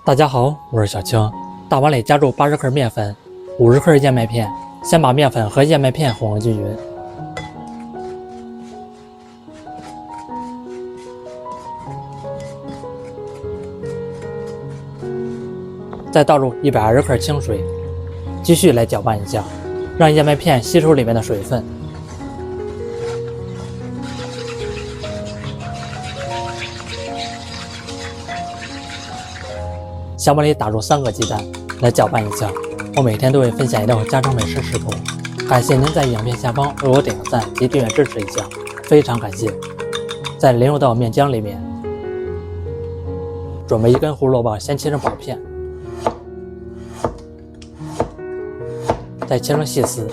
大家好，我是小青。大碗里加入80克面粉、50克燕麦片，先把面粉和燕麦片混合均匀。再倒入120克清水，继续来搅拌一下，让燕麦片吸收里面的水分。小碗里打入3个鸡蛋，来搅拌一下。我每天都会分享一道家常美食食谱，感谢您在影片下方为我点个赞及订阅支持一下，非常感谢。再淋入到面浆里面，准备1根胡萝卜，先切成薄片，再切成细丝，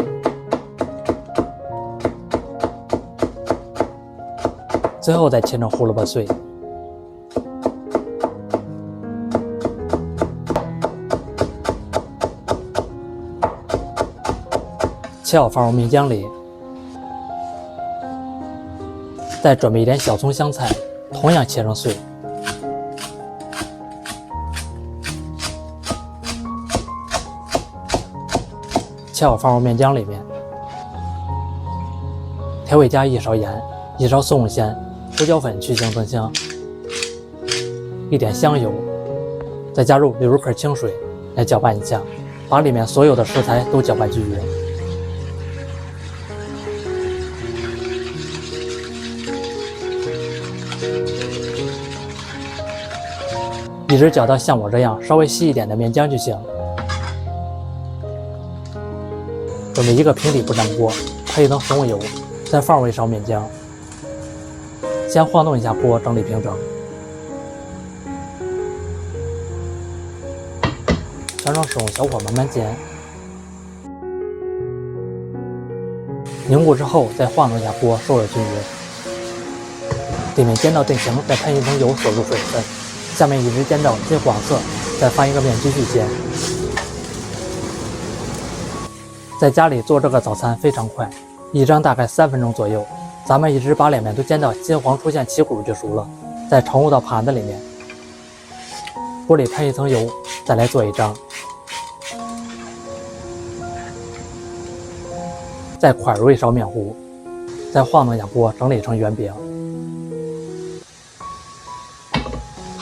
最后再切成胡萝卜碎。切好放入面浆里，再准备一点小葱、香菜，同样切成碎。切好放入面浆里面，调味加1勺盐、1勺松露鲜、胡椒粉去腥增香，一点香油，再加入60克清水，来搅拌一下，把里面所有的食材都搅拌均匀。一直搅到像我这样稍微稀一点的面浆就行。准备1个平底不粘锅，配一层松油，再放入1勺面浆，先晃动一下锅，整理平整。全程使用小火慢慢煎，凝固之后再晃动一下锅，受热均匀。底面煎到定型，再喷一层油锁住水分。下面一直煎到金黄色，再翻一个面继续煎。在家里做这个早餐非常快，一张大概3分钟左右。咱们一直把两面都煎到金黄出现起骨就熟了，再盛入到盘子里面，锅里喷一层油，再来做一张。再蒯入1勺面糊，再晃动一下锅，整理成圆饼。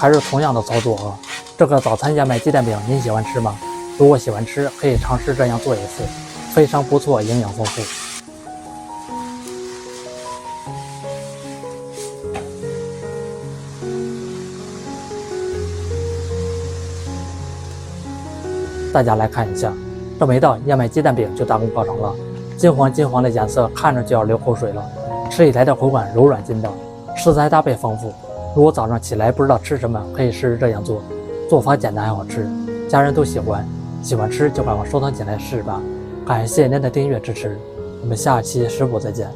还是同样的操作啊！这个早餐燕麦鸡蛋饼您喜欢吃吗？如果喜欢吃，可以尝试这样做一次，非常不错，营养丰富。大家来看一下，这么一道燕麦鸡蛋饼就大功告成了，金黄的颜色，看着就要流口水了。吃起来的口感柔软筋道，食材搭配丰富。如果早上起来不知道吃什么，可以试试这样做，做法简单还好吃，家人都喜欢，喜欢吃就赶快收藏起来试吧。感谢您的订阅支持，我们下期食谱再见。